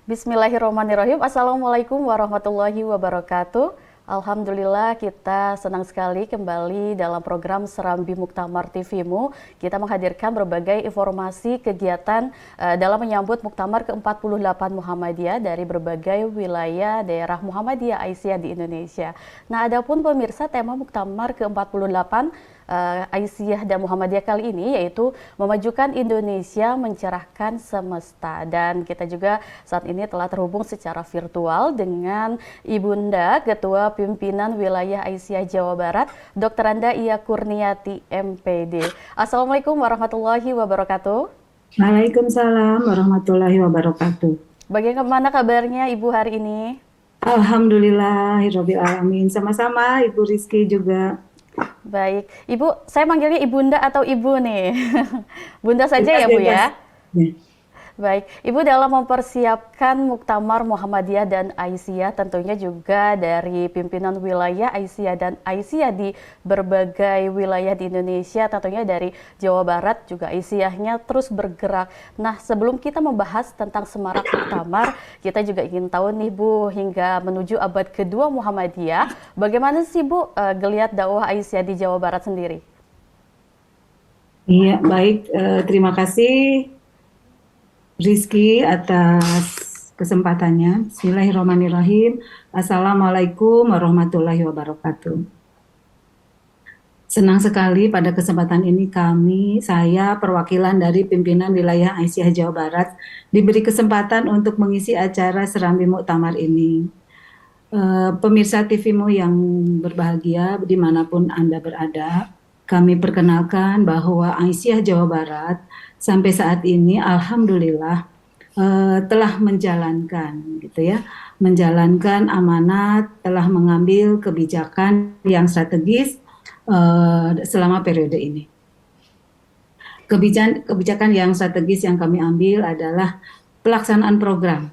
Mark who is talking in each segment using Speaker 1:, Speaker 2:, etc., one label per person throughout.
Speaker 1: Bismillahirrahmanirrahim. Assalamualaikum warahmatullahi wabarakatuh. Alhamdulillah kita senang sekali kembali dalam program Serambi Muktamar TV-mu. Kita menghadirkan berbagai informasi kegiatan dalam menyambut Muktamar ke-48 Muhammadiyah dari berbagai wilayah daerah Muhammadiyah Aisyah di Indonesia. Nah, adapun pemirsa, tema Muktamar ke-48 Aisyah dan Muhammadiyah kali ini yaitu memajukan Indonesia mencerahkan semesta, dan kita juga saat ini telah terhubung secara virtual dengan Ibunda Ketua Pimpinan Wilayah Aisyah Jawa Barat, Dr. Anda Iya Kurniati MPD. Assalamualaikum warahmatullahi wabarakatuh.
Speaker 2: Waalaikumsalam warahmatullahi wabarakatuh.
Speaker 1: Bagaimana kabarnya Ibu hari ini?
Speaker 2: Alhamdulillahirabbil alamin. Sama-sama Ibu Rizky juga.
Speaker 1: Baik, Ibu, saya manggilnya Ibunda atau Ibu nih? Bunda saja
Speaker 2: Bebas,
Speaker 1: ya Bu
Speaker 2: bebas.
Speaker 1: ya? Baik, Ibu dalam mempersiapkan Muktamar Muhammadiyah dan Aisyah tentunya juga dari pimpinan wilayah Aisyah dan Aisyah di berbagai wilayah di Indonesia, tentunya dari Jawa Barat juga Aisyahnya terus bergerak. Nah, sebelum kita membahas tentang semarak Muktamar, kita juga ingin tahu nih Bu, hingga menuju abad kedua Muhammadiyah, bagaimana sih Bu geliat dakwah Aisyah di Jawa Barat sendiri?
Speaker 2: Iya, baik. Terima kasih Rizky atas kesempatannya. Bismillahirrahmanirrahim. Assalamualaikum warahmatullahi wabarakatuh. Senang sekali pada kesempatan ini saya perwakilan dari pimpinan wilayah Aisyah Jawa Barat diberi kesempatan untuk mengisi acara Serambi Muktamar ini. Pemirsa TV-mu yang berbahagia dimanapun Anda berada, kami perkenalkan bahwa Aisyah Jawa Barat sampai saat ini alhamdulillah telah menjalankan menjalankan amanat, telah mengambil kebijakan yang strategis selama periode ini. Kebijakan yang strategis yang kami ambil adalah pelaksanaan program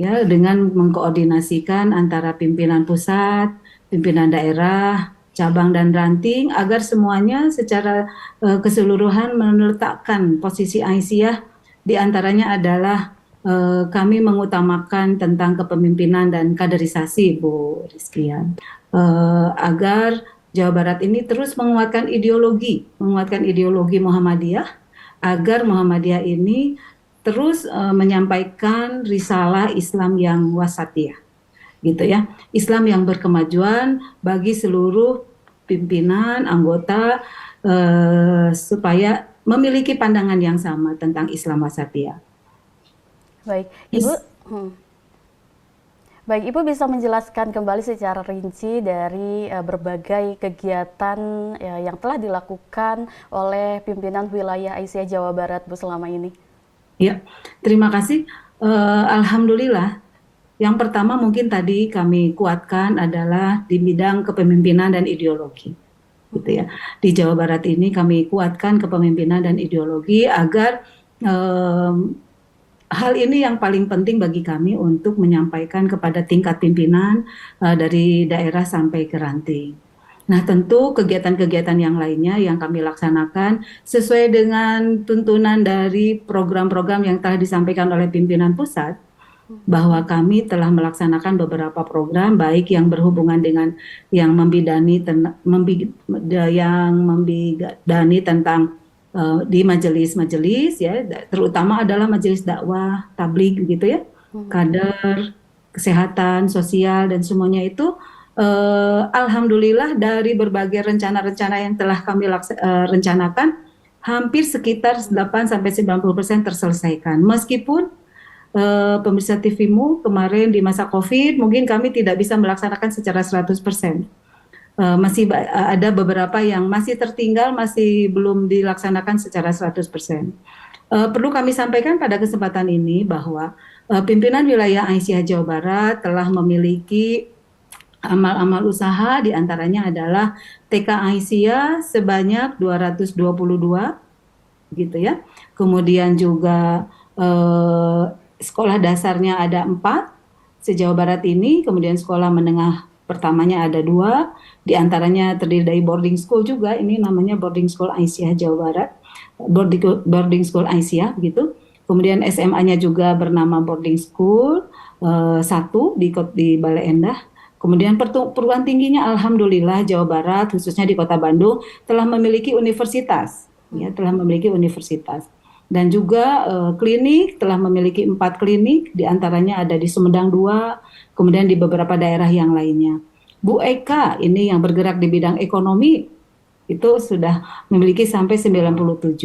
Speaker 2: ya, dengan mengkoordinasikan antara pimpinan pusat, pimpinan daerah, cabang dan ranting agar semuanya secara keseluruhan meletakkan posisi Aisyah, diantaranya adalah kami mengutamakan tentang kepemimpinan dan kaderisasi, Bu Rizky, agar Jawa Barat ini terus menguatkan ideologi Muhammadiyah, agar Muhammadiyah ini terus menyampaikan risalah Islam yang wasatiyah, gitu ya, Islam yang berkemajuan bagi seluruh pimpinan anggota supaya memiliki pandangan yang sama tentang Islam wasatiyah.
Speaker 1: Baik, Ibu. Baik, Ibu bisa menjelaskan kembali secara rinci dari berbagai kegiatan yang telah dilakukan oleh pimpinan wilayah Aisyah Jawa Barat Bu selama ini?
Speaker 2: Ya, terima kasih. Alhamdulillah. Yang pertama mungkin tadi kami kuatkan adalah di bidang kepemimpinan dan ideologi, gitu ya. Di Jawa Barat ini kami kuatkan kepemimpinan dan ideologi agar hal ini yang paling penting bagi kami untuk menyampaikan kepada tingkat pimpinan dari daerah sampai ke ranting. Nah, tentu kegiatan-kegiatan yang lainnya yang kami laksanakan sesuai dengan tuntunan dari program-program yang telah disampaikan oleh pimpinan pusat, bahwa kami telah melaksanakan beberapa program baik yang berhubungan dengan yang membidani tentang di majelis-majelis ya, terutama adalah majelis dakwah, tabligh gitu ya, kader, kesehatan, sosial dan semuanya itu alhamdulillah dari berbagai rencana-rencana yang telah kami rencanakan hampir sekitar 8-90% terselesaikan. Meskipun pemirsa TV-mu kemarin di masa COVID mungkin kami tidak bisa melaksanakan secara 100%. Masih ada beberapa yang masih tertinggal, masih belum dilaksanakan secara 100%. Perlu kami sampaikan pada kesempatan ini bahwa pimpinan wilayah Aisyah Jawa Barat telah memiliki amal-amal usaha, diantaranya adalah TK Aisyah sebanyak 222 gitu ya. Kemudian juga sekolah dasarnya ada 4 se-Jawa Barat ini, kemudian sekolah menengah pertamanya ada 2, diantaranya terdiri dari boarding school juga, ini namanya boarding school Aisyah Jawa Barat, boarding school Aisyah gitu. kemudian SMA-nya juga bernama boarding school, satu di Bale Endah. Kemudian perguruan tingginya Alhamdulillah Jawa Barat, khususnya di Kota Bandung, telah memiliki universitas, ya, telah memiliki universitas. Dan juga klinik telah memiliki 4 klinik, diantaranya ada di Sumedang 2, kemudian di beberapa daerah yang lainnya. Bu Eka ini yang bergerak di bidang ekonomi itu sudah memiliki sampai 97.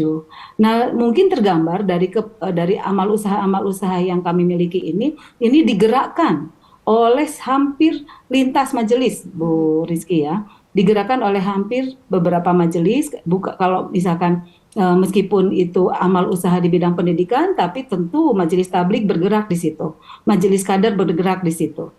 Speaker 2: Nah, mungkin tergambar dari amal usaha yang kami miliki ini digerakkan oleh hampir lintas majelis, Bu Rizky ya. Digerakkan oleh hampir beberapa majelis, kalau misalkan meskipun itu amal usaha di bidang pendidikan, tapi tentu majelis tablik bergerak di situ. Majelis kader bergerak di situ.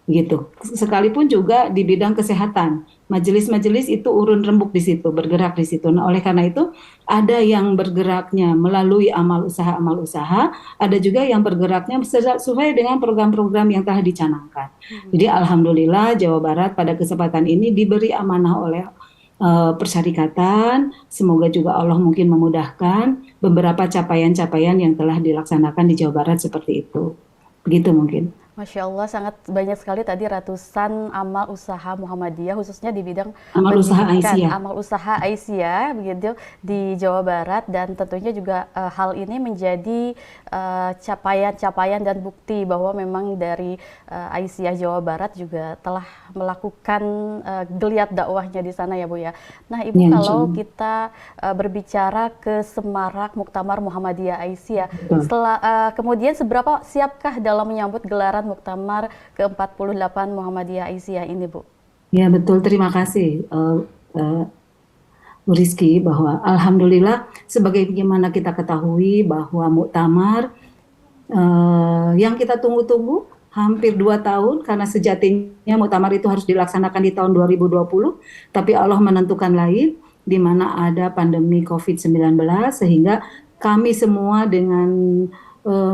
Speaker 2: Gitu. Sekalipun juga di bidang kesehatan, majelis-majelis itu urun rembuk di situ, bergerak di situ. Nah, oleh karena itu ada yang bergeraknya melalui amal usaha, ada juga yang bergeraknya sesuai dengan program-program yang telah dicanangkan. Jadi alhamdulillah Jawa Barat pada kesempatan ini diberi amanah oleh persyarikatan, semoga juga Allah mungkin memudahkan beberapa capaian-capaian yang telah dilaksanakan di Jawa Barat seperti itu. Begitu mungkin.
Speaker 1: Masya Allah, sangat banyak sekali tadi ratusan amal usaha Muhammadiyah, khususnya di bidang
Speaker 2: Amal usaha
Speaker 1: pendidikan,
Speaker 2: Aisyah.
Speaker 1: amal usaha Aisyah, begitu di Jawa Barat, dan tentunya juga hal ini menjadi capaian-capaian dan bukti bahwa memang dari Aisyah Jawa Barat juga telah melakukan geliat dakwahnya di sana ya Bu ya. Nah Ibu,
Speaker 2: Ya,
Speaker 1: kalau
Speaker 2: insya
Speaker 1: kita berbicara ke Semarak Muktamar Muhammadiyah Aisyah,
Speaker 2: Allah.
Speaker 1: kemudian seberapa siapkah dalam menyambut gelaran Muktamar ke-48 Muhammadiyah Aisyah ini, Bu?
Speaker 2: Ya betul, terima kasih Bu Rizky, bahwa alhamdulillah sebagaimana kita ketahui bahwa muktamar yang kita tunggu-tunggu hampir 2 tahun, karena sejatinya muktamar itu harus dilaksanakan di tahun 2020, tapi Allah menentukan lain, di mana ada pandemi COVID-19, sehingga kami semua dengan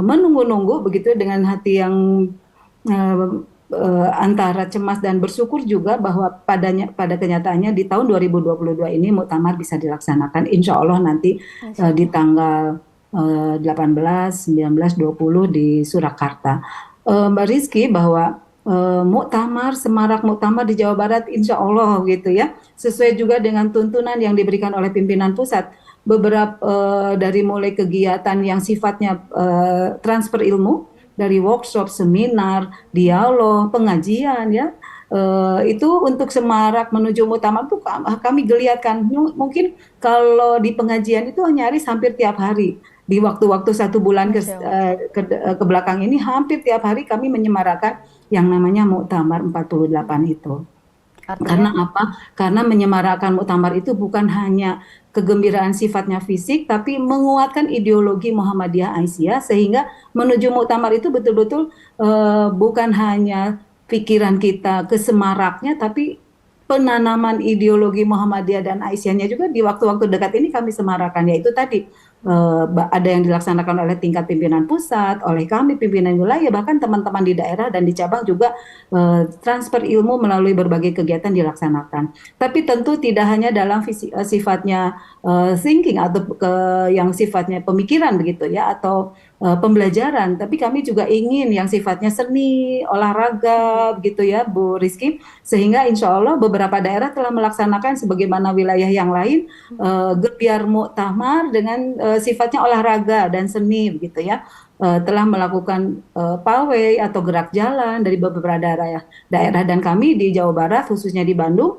Speaker 2: menunggu-nunggu begitu, dengan hati yang antara cemas dan bersyukur juga bahwa pada kenyataannya di tahun 2022 ini muktamar bisa dilaksanakan insya Allah nanti di tanggal 18, 19, 20 di Surakarta. Mbak Rizky, bahwa muktamar Semarak Muktamar di Jawa Barat insya Allah gitu ya, sesuai juga dengan tuntunan yang diberikan oleh pimpinan pusat. Beberapa dari mulai kegiatan yang sifatnya transfer ilmu, dari workshop, seminar, dialog, pengajian ya, itu untuk Semarak menuju Muktamar itu kami geliatkan. Mungkin kalau di pengajian itu nyaris hampir tiap hari, di waktu-waktu 1 bulan ke belakang ini hampir tiap hari kami menyemarakan yang namanya Muktamar 48 itu. Karena
Speaker 1: Artinya,
Speaker 2: apa? Karena menyemarakan muktamar itu bukan hanya kegembiraan sifatnya fisik, tapi menguatkan ideologi Muhammadiyah Aisyah, sehingga menuju muktamar itu betul-betul bukan hanya pikiran kita ke semaraknya, tapi penanaman ideologi Muhammadiyah dan Aisyahnya juga di waktu-waktu dekat ini kami semarakan, yaitu tadi ada yang dilaksanakan oleh tingkat pimpinan pusat, oleh kami pimpinan wilayah, bahkan teman-teman di daerah dan di cabang juga transfer ilmu melalui berbagai kegiatan dilaksanakan. Tapi tentu tidak hanya dalam sifatnya thinking atau yang sifatnya pemikiran begitu ya, atau pembelajaran, tapi kami juga ingin yang sifatnya seni, olahraga begitu ya Bu Rizky, sehingga insya Allah beberapa daerah telah melaksanakan sebagaimana wilayah yang lain gebiar muktamar dengan sifatnya olahraga dan seni begitu ya, telah melakukan pawai atau gerak jalan dari beberapa daerah, dan kami di Jawa Barat khususnya di Bandung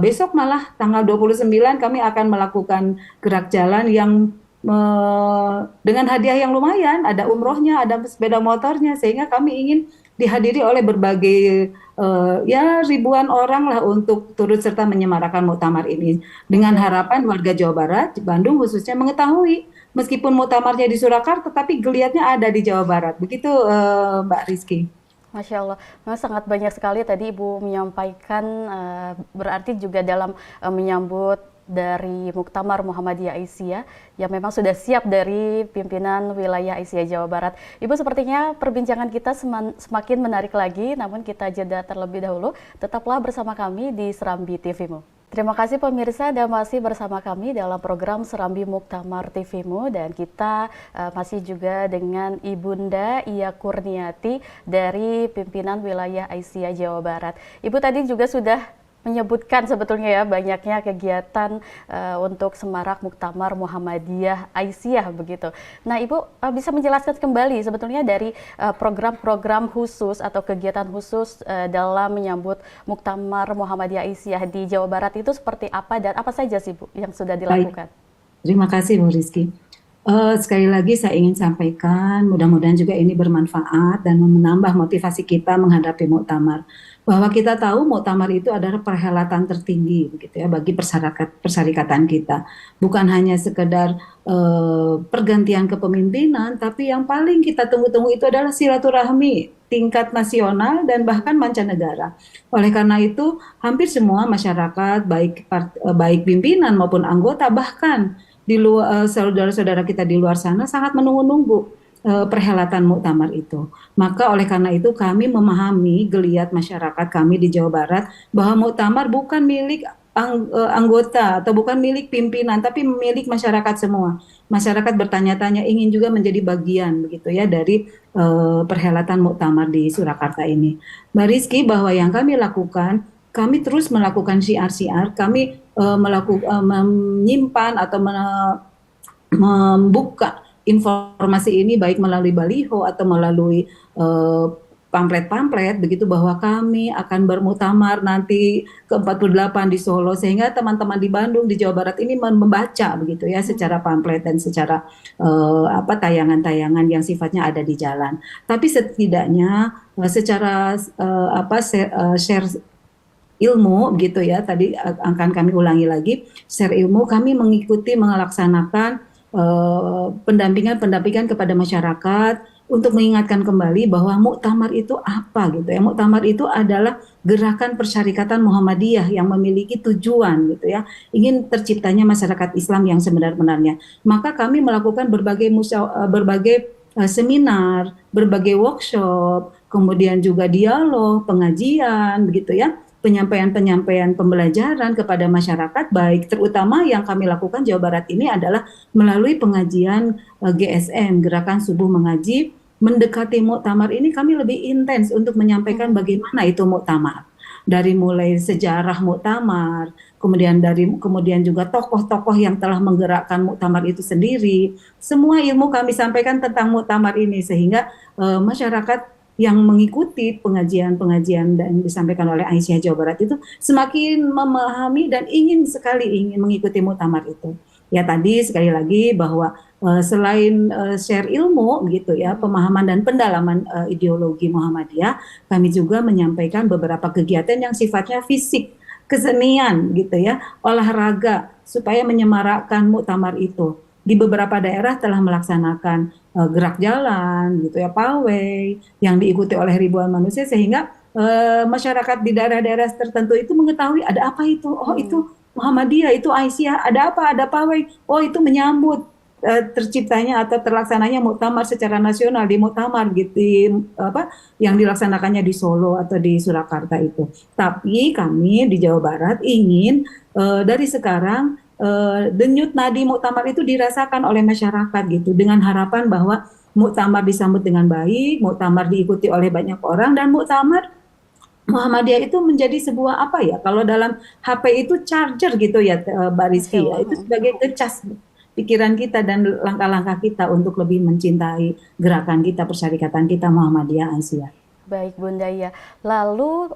Speaker 2: besok malah tanggal 29 kami akan melakukan gerak jalan yang dengan hadiah yang lumayan, ada umrohnya, ada sepeda motornya, sehingga kami ingin dihadiri oleh berbagai ya ribuan orang lah untuk turut serta menyemarakan muktamar ini, dengan harapan warga Jawa Barat, Bandung khususnya mengetahui meskipun muktamarnya di Surakarta, tapi geliatnya ada di Jawa Barat. Begitu Mbak Rizky.
Speaker 1: Masya Allah, memang sangat banyak sekali tadi Ibu menyampaikan, berarti juga dalam menyambut dari Muktamar Muhammadiyah Aisyah yang memang sudah siap dari pimpinan wilayah Aisyah Jawa Barat. Ibu, sepertinya perbincangan kita semakin menarik lagi, namun kita jeda terlebih dahulu. Tetaplah bersama kami di Serambi TV-mu. Terima kasih pemirsa dan masih bersama kami dalam program Serambi Muktamar TV-mu, dan kita masih juga dengan Ibunda Ia Kurniati dari pimpinan wilayah Aisyah Jawa Barat. Ibu tadi juga sudah menyebutkan sebetulnya ya banyaknya kegiatan untuk Semarak Muktamar Muhammadiyah Aisyah begitu. Nah, Ibu bisa menjelaskan kembali sebetulnya dari program-program khusus atau kegiatan khusus dalam menyambut Muktamar Muhammadiyah Aisyah di Jawa Barat itu seperti apa dan apa saja sih Bu yang sudah
Speaker 2: Baik,
Speaker 1: dilakukan?
Speaker 2: terima kasih Bu Rizky. Sekali lagi saya ingin sampaikan, mudah-mudahan juga ini bermanfaat dan menambah motivasi kita menghadapi muktamar. Bahwa kita tahu muktamar itu adalah perhelatan tertinggi, begitu ya, bagi persyarikatan kita. Bukan hanya sekedar pergantian kepemimpinan, tapi yang paling kita tunggu-tunggu itu adalah silaturahmi tingkat nasional dan bahkan mancanegara. Oleh karena itu, hampir semua masyarakat, baik pimpinan maupun anggota, bahkan di luar saudara-saudara kita di luar sana sangat menunggu-nunggu perhelatan muktamar itu. Maka oleh karena itu kami memahami geliat masyarakat kami di Jawa Barat bahwa muktamar bukan milik anggota atau bukan milik pimpinan, tapi milik masyarakat semua. Masyarakat bertanya-tanya ingin juga menjadi bagian begitu ya dari perhelatan muktamar di Surakarta ini. Mbak Rizky, bahwa yang kami lakukan, kami terus melakukan syiar-syiar, kami menyimpan atau membuka informasi ini baik melalui baliho atau melalui pamflet-pamflet begitu, bahwa kami akan bermuktamar nanti ke-48 di Solo, sehingga teman-teman di Bandung, di Jawa Barat ini membaca begitu ya secara pamflet dan secara tayangan-tayangan yang sifatnya ada di jalan. Tapi setidaknya secara share ilmu gitu ya, tadi akan kami ulangi lagi, share ilmu, kami mengikuti melaksanakan pendampingan kepada masyarakat untuk mengingatkan kembali bahwa muktamar itu apa gitu ya. Muktamar itu adalah gerakan persyarikatan Muhammadiyah yang memiliki tujuan gitu ya, ingin terciptanya masyarakat Islam yang sebenar-benarnya. Maka kami melakukan berbagai seminar, berbagai workshop, kemudian juga dialog, pengajian begitu ya, penyampaian pembelajaran kepada masyarakat, baik terutama yang kami lakukan Jawa Barat ini adalah melalui pengajian GSM, Gerakan Subuh Mengaji. Mendekati muktamar ini kami lebih intens untuk menyampaikan bagaimana itu muktamar. Dari mulai sejarah muktamar, kemudian juga tokoh-tokoh yang telah menggerakkan muktamar itu sendiri. Semua ilmu kami sampaikan tentang muktamar ini, sehingga masyarakat yang mengikuti pengajian-pengajian dan disampaikan oleh Aisyah Jawa Barat itu semakin memahami dan ingin mengikuti muktamar itu. Ya, tadi sekali lagi bahwa selain share ilmu gitu ya, pemahaman dan pendalaman ideologi Muhammadiyah, kami juga menyampaikan beberapa kegiatan yang sifatnya fisik, kesenian gitu ya, olahraga, supaya menyemarakkan muktamar itu. Di beberapa daerah telah melaksanakan gerak jalan gitu ya, pawai yang diikuti oleh ribuan manusia, sehingga masyarakat di daerah-daerah tertentu itu mengetahui ada apa itu. Oh, itu Muhammadiyah, itu Aisyah, ada apa, ada pawai. Oh, itu menyambut terciptanya atau terlaksananya muktamar secara nasional di muktamar gitu, yang dilaksanakannya di Solo atau di Surakarta itu. Tapi kami di Jawa Barat ingin dari sekarang denyut nadi muktamar itu dirasakan oleh masyarakat gitu, dengan harapan bahwa muktamar disambut dengan baik, muktamar diikuti oleh banyak orang, dan muktamar Muhammadiyah itu menjadi sebuah apa ya, kalau dalam HP itu charger gitu ya Mbak Rizky ya, itu sebagai ngecas pikiran kita dan langkah-langkah kita untuk lebih mencintai gerakan kita, persyarikatan kita Muhammadiyah Aisyah.
Speaker 1: Baik Bunda ya. Lalu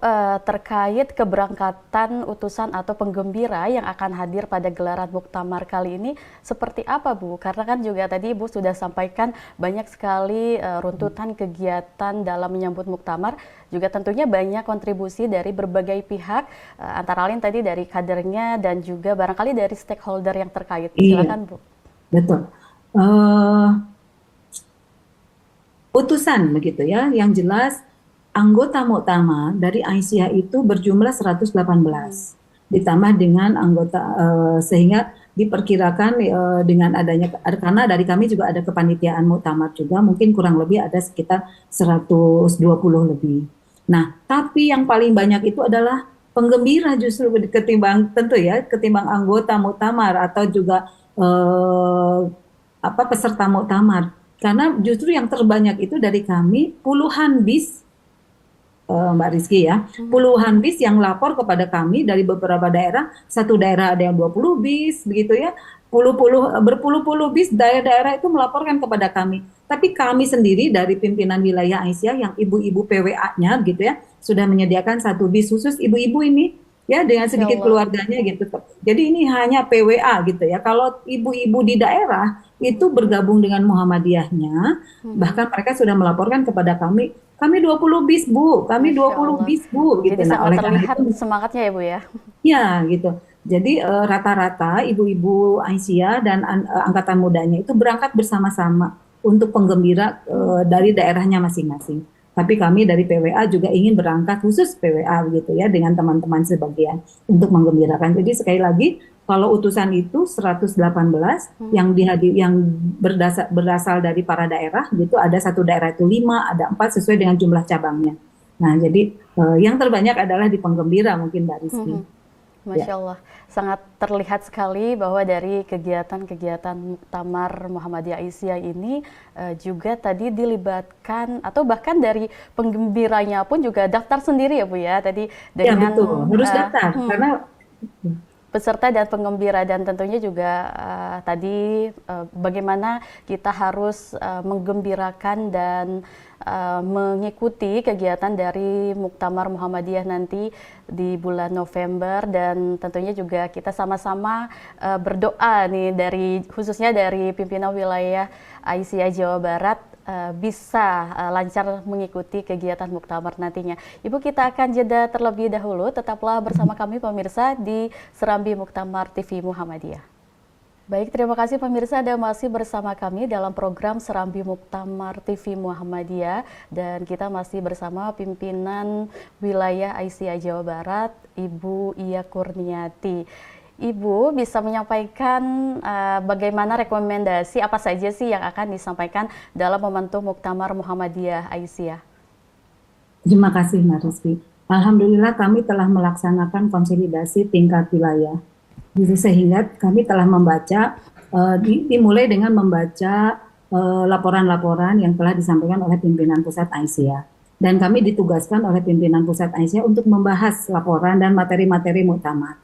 Speaker 1: terkait keberangkatan utusan atau penggembira yang akan hadir pada gelaran muktamar kali ini seperti apa Bu? Karena kan juga tadi Ibu sudah sampaikan banyak sekali runtutan kegiatan dalam menyambut muktamar, juga tentunya banyak kontribusi dari berbagai pihak, antara lain tadi dari kadernya dan juga barangkali dari stakeholder yang terkait. Silakan Bu.
Speaker 2: Betul. Utusan begitu ya, yang jelas anggota muktamar dari Aisyah itu berjumlah 118, ditambah dengan anggota sehingga diperkirakan dengan adanya, karena dari kami juga ada kepanitiaan muktamar juga, mungkin kurang lebih ada sekitar 120 lebih. Nah, tapi yang paling banyak itu adalah penggembira justru ketimbang tentu ya ketimbang anggota muktamar atau juga eh, peserta muktamar. Karena justru yang terbanyak itu dari kami puluhan bis, Mbak Rizky ya, puluhan bis yang lapor kepada kami dari beberapa daerah. Satu daerah ada yang 20 bis begitu ya, berpuluh-puluh bis daerah-daerah itu melaporkan kepada kami. Tapi kami sendiri dari pimpinan wilayah Aisyah yang ibu-ibu PWA-nya gitu ya sudah menyediakan satu bis khusus ibu-ibu ini ya dengan
Speaker 1: Masya
Speaker 2: sedikit
Speaker 1: Allah.
Speaker 2: keluarganya gitu. Jadi ini hanya PWA gitu ya. Kalau ibu-ibu di daerah itu bergabung dengan Muhammadiyahnya,
Speaker 1: Mhm.
Speaker 2: bahkan mereka sudah melaporkan kepada kami 20 bis Bu, kami
Speaker 1: Masya
Speaker 2: 20
Speaker 1: Allah.
Speaker 2: bis Bu gitu.
Speaker 1: Jadi
Speaker 2: Nah,
Speaker 1: sangat
Speaker 2: oleh karena
Speaker 1: terlihat
Speaker 2: itu
Speaker 1: semangatnya ya Bu ya.
Speaker 2: ya gitu. Jadi rata-rata ibu-ibu Aisyah dan angkatan mudanya itu berangkat bersama-sama untuk penggembira dari daerahnya masing-masing. Tapi kami dari PWA juga ingin berangkat khusus PWA gitu ya dengan teman-teman sebagian untuk menggembirakan. Jadi sekali lagi kalau utusan itu 118
Speaker 1: Mhm.
Speaker 2: yang berasal dari para daerah gitu, ada satu daerah itu 5, ada 4 sesuai dengan jumlah cabangnya. Nah, jadi yang terbanyak adalah di penggembira mungkin Mbak Rizky.
Speaker 1: Mhm.
Speaker 2: Ya,
Speaker 1: Masya Allah, sangat terlihat sekali bahwa dari kegiatan-kegiatan Muktamar Muhammadiyah Aisyah ini juga tadi dilibatkan atau bahkan dari penggembiranya pun juga daftar sendiri ya Bu ya, tadi
Speaker 2: ya betul.
Speaker 1: dengan
Speaker 2: Harus daftar karena
Speaker 1: peserta dan penggembira dan tentunya juga tadi bagaimana kita harus menggembirakan dan mengikuti kegiatan dari Muktamar Muhammadiyah nanti di bulan November dan tentunya juga kita sama-sama berdoa nih dari khususnya dari pimpinan wilayah Aisyah Jawa Barat bisa lancar mengikuti kegiatan muktamar nantinya. Ibu, kita akan jeda terlebih dahulu. Tetaplah bersama kami pemirsa di Serambi Muktamar TV Muhammadiyah. Baik, terima kasih pemirsa Anda masih bersama kami dalam program Serambi Muktamar TV Muhammadiyah dan kita masih bersama pimpinan wilayah Aisyah Jawa Barat, Ibu Iya Kurniati. Ibu bisa menyampaikan bagaimana rekomendasi apa saja sih yang akan disampaikan dalam momentum Muktamar Muhammadiyah Aisyah?
Speaker 2: terima kasih Mbak Rizky. Alhamdulillah kami telah melaksanakan konsolidasi tingkat wilayah. Gitu, sehingga kami telah membaca, dimulai dengan membaca laporan-laporan yang telah disampaikan oleh pimpinan pusat Aisyah. Dan kami ditugaskan oleh pimpinan pusat Aisyah untuk membahas laporan dan materi-materi muktamar.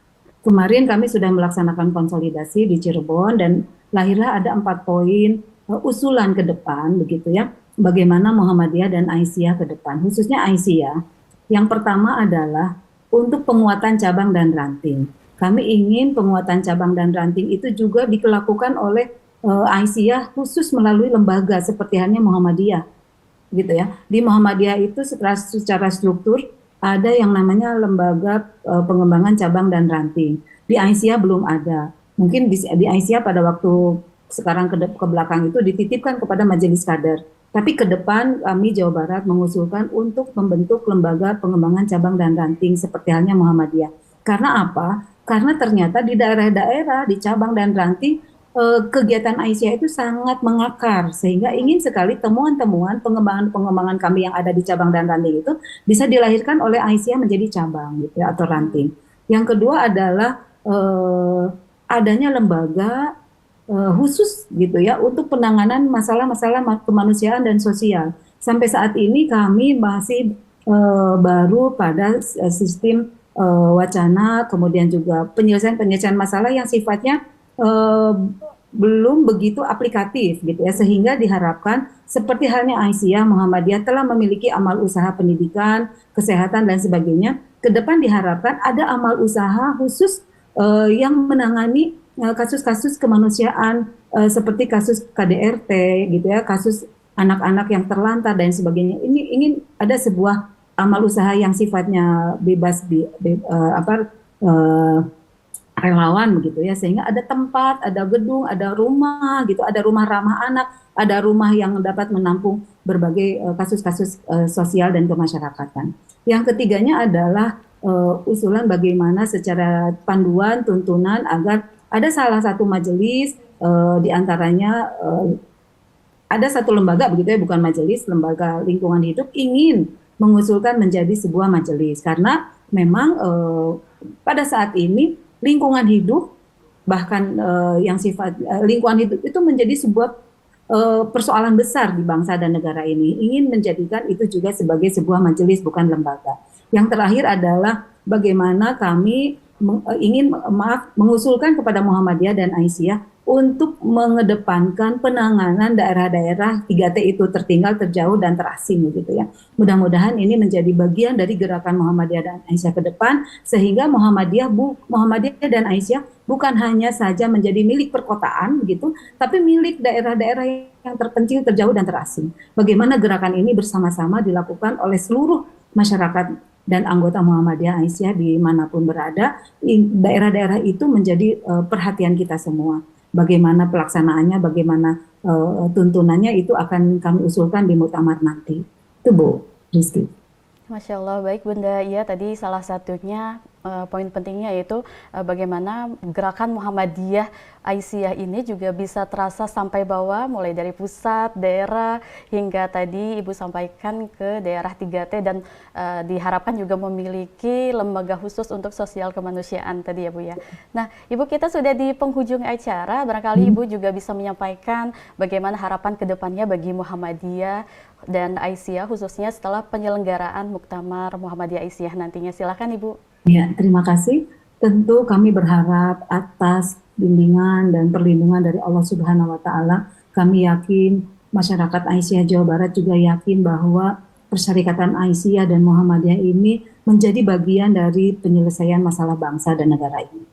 Speaker 2: Kemarin kami sudah melaksanakan konsolidasi di Cirebon dan lahirlah ada 4 poin usulan ke depan begitu ya. Bagaimana Muhammadiyah dan Aisyah ke depan, khususnya Aisyah. Yang pertama adalah untuk penguatan cabang dan ranting. Kami ingin penguatan cabang dan ranting itu juga dilakukan oleh Aisyah khusus melalui lembaga seperti halnya Muhammadiyah gitu ya. Di Muhammadiyah itu secara struktur ada yang namanya lembaga pengembangan cabang dan ranting. Di Aisyah belum ada. Mungkin di Aisyah pada waktu sekarang ke belakang itu dititipkan kepada majelis kader. Tapi ke depan kami Jawa Barat mengusulkan untuk membentuk lembaga pengembangan cabang dan ranting seperti halnya Muhammadiyah. Karena apa? Karena ternyata di daerah-daerah, di cabang dan ranting kegiatan Aisyah itu sangat mengakar sehingga ingin sekali temuan-temuan pengembangan-pengembangan kami yang ada di cabang dan ranting itu bisa dilahirkan oleh Aisyah menjadi cabang gitu ya, atau ranting. Yang kedua adalah adanya lembaga khusus gitu ya untuk penanganan masalah-masalah kemanusiaan dan sosial. Sampai saat ini kami masih baru pada sistem wacana, kemudian juga penyelesaian-penyelesaian masalah yang sifatnya eh, belum begitu aplikatif gitu ya, sehingga diharapkan seperti halnya Aisyah Muhammadiyah telah memiliki amal usaha pendidikan, kesehatan dan sebagainya. Ke depan diharapkan ada amal usaha khusus yang menangani kasus-kasus kemanusiaan seperti kasus KDRT gitu ya, kasus anak-anak yang terlantar dan sebagainya. Ini ingin ada sebuah amal usaha yang sifatnya bebas uh, relawan begitu ya, sehingga ada tempat, ada gedung, ada rumah gitu, ada rumah ramah anak, ada rumah yang dapat menampung berbagai kasus-kasus sosial dan kemasyarakatan. Yang ketiganya adalah usulan bagaimana secara panduan tuntunan agar ada salah satu majelis diantaranya ada satu lembaga begitu ya, bukan majelis, lembaga lingkungan hidup ingin mengusulkan menjadi sebuah majelis karena memang pada saat ini lingkungan hidup bahkan yang sifat lingkungan hidup itu menjadi sebuah persoalan besar di bangsa dan negara ini. Ingin menjadikan itu juga sebagai sebuah majelis bukan lembaga. Yang terakhir adalah bagaimana kami ingin mengusulkan kepada Muhammadiyah dan Aisyah untuk mengedepankan penanganan daerah-daerah 3T itu tertinggal, terjauh, dan terasing gitu ya. Mudah-mudahan ini menjadi bagian dari gerakan Muhammadiyah dan Aisyah ke depan sehingga Muhammadiyah dan Aisyah bukan hanya saja menjadi milik perkotaan gitu, tapi milik daerah-daerah yang terpencil, terjauh, dan terasing. Bagaimana gerakan ini bersama-sama dilakukan oleh seluruh masyarakat dan anggota Muhammadiyah Aisyah dimanapun berada, daerah-daerah itu menjadi perhatian kita semua. Bagaimana pelaksanaannya, bagaimana tuntunannya itu akan kami usulkan di muktamar nanti. Itu Bu Rizky.
Speaker 1: Masya Allah, baik Bunda. Iya, tadi salah satunya poin pentingnya yaitu bagaimana gerakan Muhammadiyah Aisyah ini juga bisa terasa sampai bawah, mulai dari pusat, daerah, hingga tadi Ibu sampaikan ke daerah 3T dan diharapkan juga memiliki lembaga khusus untuk sosial kemanusiaan tadi ya Bu ya. Nah, Ibu, kita sudah di penghujung acara, barangkali Ibu juga bisa menyampaikan bagaimana harapan kedepannya bagi Muhammadiyah dan Aisyah khususnya setelah penyelenggaraan Muktamar Muhammadiyah Aisyah nantinya. Silakan Ibu.
Speaker 2: Ya, terima kasih. Tentu kami berharap atas bimbingan dan perlindungan dari Allah Subhanahu wa taala. Kami yakin masyarakat Aisyah Jawa Barat juga yakin bahwa Persyarikatan Aisyah dan Muhammadiyah ini menjadi bagian dari penyelesaian masalah bangsa dan negara ini.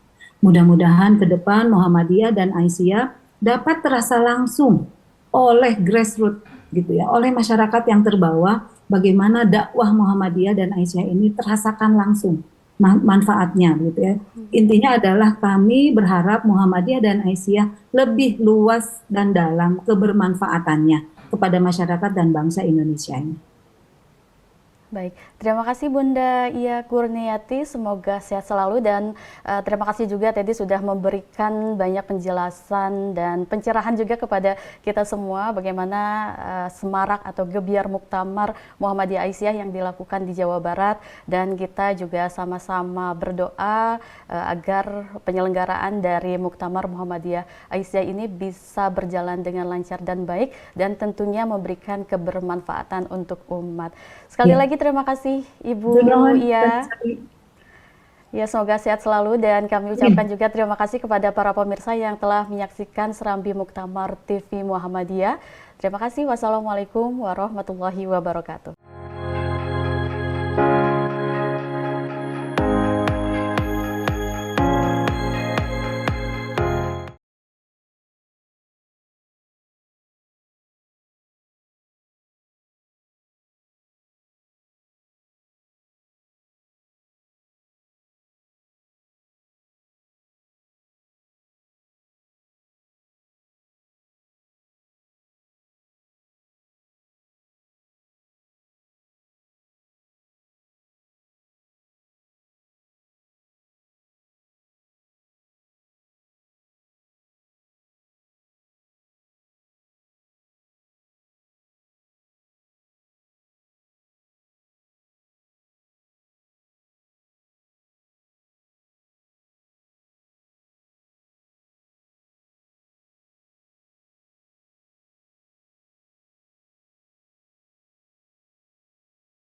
Speaker 2: Mudah-mudahan ke depan Muhammadiyah dan Aisyah dapat terasa langsung oleh grassroots gitu ya, oleh masyarakat yang terbawa, bagaimana dakwah Muhammadiyah dan Aisyah ini terasakan langsung manfaatnya gitu ya. Intinya adalah kami berharap Muhammadiyah dan Aisyah lebih luas dan dalam kebermanfaatannya kepada masyarakat dan bangsa Indonesia ini.
Speaker 1: Baik, terima kasih Bunda Ia Kurniati, semoga sehat selalu dan terima kasih juga tadi sudah memberikan banyak penjelasan dan pencerahan juga kepada kita semua bagaimana semarak atau gebiar Muktamar Muhammadiyah Aisyah yang dilakukan di Jawa Barat, dan kita juga sama-sama berdoa agar penyelenggaraan dari Muktamar Muhammadiyah Aisyah ini bisa berjalan dengan lancar dan baik dan tentunya memberikan kebermanfaatan untuk umat. Sekali lagi terima kasih Ibu Ia. Ya, semoga sehat selalu dan kami ucapkan juga terima kasih kepada para pemirsa yang telah menyaksikan Serambi Muktamar TV Muhammadiyah. Terima kasih. Wassalamualaikum warahmatullahi wabarakatuh.